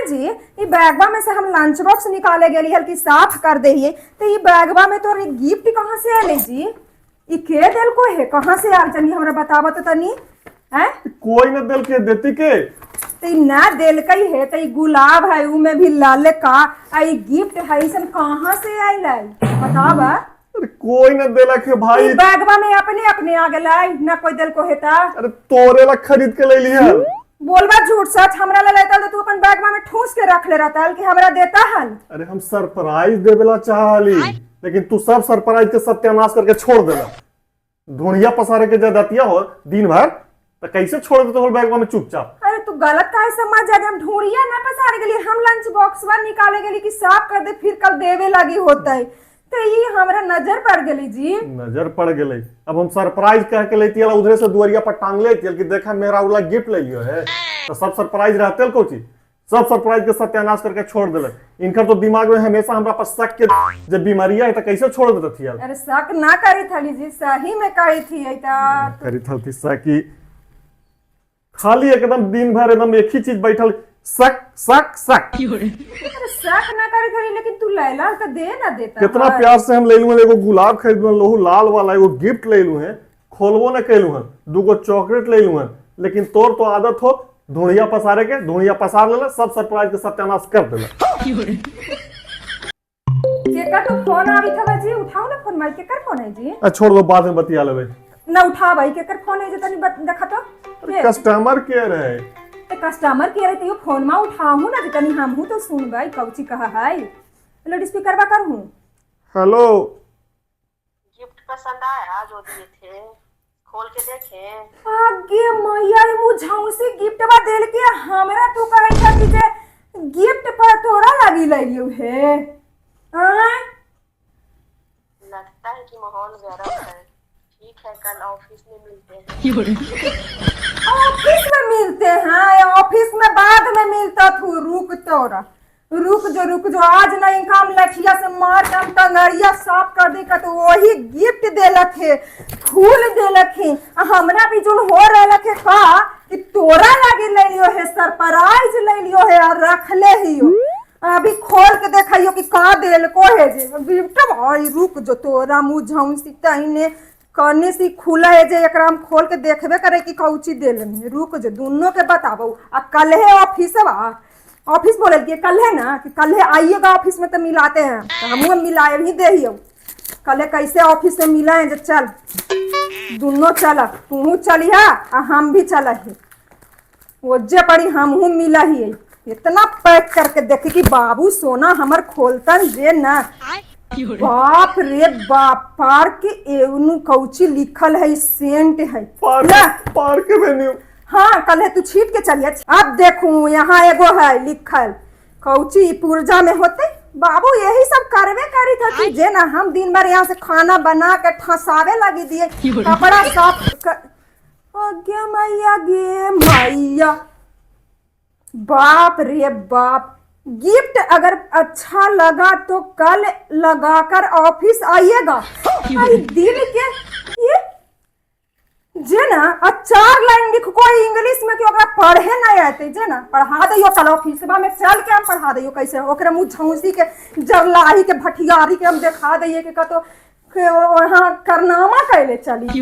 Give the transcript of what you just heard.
जी ये बैगवा में से हम लंच बॉक्स निकाले गेली हल्की साफ कर दे तो ये बैगवा में तो गिफ्ट कहाँ से आले जी? ये के दिल को है कहाँ से आल तनी हमरा बतावा तो तनी हैं? कोई न दिल के देती के तो ना दिल का ही है तो गुलाब है ऊ में भी लाल का आई गिफ्ट है इसन कहाँ से आइल बतावा? अरे कोई न दिल के भाई बैगवा में अपने अपने आ गला ना कोई दिल को हेता। अरे तोरे ला खरीद के ले लिया बोलबा झूठ सच हमरा ला लेता तो तू अपन बैगवा में ठूस के रख ले रहता कि हमरा देता हल। अरे हम सरप्राइज देवेला चाहली लेकिन तू सब सरप्राइज के सत्यानाश करके छोड़ देला। ढूंढिया पसारे के जदातिया हो दिन भर तो कैसे छोड़ देते हो बैगवा में चुपचाप? अरे तू गलत काहे समझ जा? हम ढूंढिया ना पसारे गेली हम लंच बॉक्स वा निकाले गेली कि साफ कर दे फिर कल देवे लगी होता है तो ये हमरा नजर पड़ गेली जी। नजर पड़ गई अब हम सरप्राइज कह के लेती है उधरे से दुआरिया पर टांग लेती कि देखा मेरा वाला गिफ्ट ले लियो है तो सब सरप्राइज रहते कोची सब सरप्राइज के सत्यानाश करके छोड़ दिले। इनका तो दिमाग में हमेशा हमरा पर शक के जब बीमारिया है तो कैसे छोड़ देते थी यार? अरे शक ना करी थली जी सही में कही थी करी थी शक की खाली एकदम दिन भर एकदम एक ही चीज बैठल शक शक शक। अरे शक ना करी थली लेकिन तू लैला तो दे ना देता। कितना प्यार से हम ले लू एगो गुलाब खरीद लू लाल वाला एगो गिफ्ट ले लू है खोलबो न कैलू है दूगो चॉकलेट ले लू है लेकिन तोर तो आदत हो ढूंढिया पसारे के ढूंढिया पसार लेला सब सरप्राइज के सत्यानाश कर देला। केकर तो फोन आवी था जी उठाओ ना फोन माई केकर फोन है जी? छोड़ दो बाद में बतिया लेबे ना उठा भाई केकर फोन है जे तनी देखा तो कस्टमर केयर है तो कस्टमर केयर है तो फोन मा उठाऊं ना जे तनी हमहू तो सुन भाई कौची कहा है लाउड स्पीकर बा कर हूं। हेलो गिफ्ट पसंद आया जो दिए थे खोल के देखे? आगे मैया मुझाऊ से गिफ्ट बा देल के हमरा तू कहै छ कि जे गिफ्ट पर तोरा लागी लइयो है हां? लगता है कि माहौल गर्म है। ठीक है कल ऑफिस में मिलते हैं। ऑफिस में मिलते हैं ऑफिस में बाद में मिलता तू रुक जो आज नहीं काम लठिया से मार काम टंगरिया साफ कर दे का तो वही गिफ्ट देलक है फूल देलक है हमरा भी जोन हो रहलक है का कि तोरा लागे ले लियो है सरप्राइज ले लियो है और रख ले हियो अभी खोल के देखियो कि का देल को है जे गिफ्ट भाई रुक जो तोरा मुंह झौंसी तइने करने से खुला है जे एकरा हम खोल के देखबे करे कि कौची देलन रुक जो दोनों के बताबो आ कल है ऑफिस बोले कि कल है ना कि कल है आइएगा ऑफिस में तो मिलाते हैं तो हम मिलाए भी दे हियो कल कैसे ऑफिस में मिला है जो चल दोनों चल तू चलिया आ हम भी चल है वो जे पड़ी हमहू मिला ही है इतना पैक करके देखे कि बाबू सोना हमर खोलतन जे ना बाप रे बाप पार्क एवनु कौची लिखल है सेंट है पार्क वेन्यू। हाँ कल है तू छीट के चलिए अब देखूं यहाँ एगो है लिखल कौची पुर्जा में होते बाबू यही सब करवे करी था कि जे ना हम दिन भर यहाँ से खाना बना के ठसावे लगी दिए कपड़ा साफ गे मैया गे मैया बाप रे बाप गिफ्ट अगर अच्छा लगा तो कल लगाकर ऑफिस आइएगा। दिल के ये जे ना 4 लाइन लिख कोई इंग्लिश में कि पढ़े नहीं आते जे ना पढ़ा दियो कल ऑफिस में चल के हम पढ़ा दियो कैसे ओकरा मुंह झौंसी के जरलाही के भटियारी के हम दिखा दिए कि कतो वहाँ करनामा कैले चली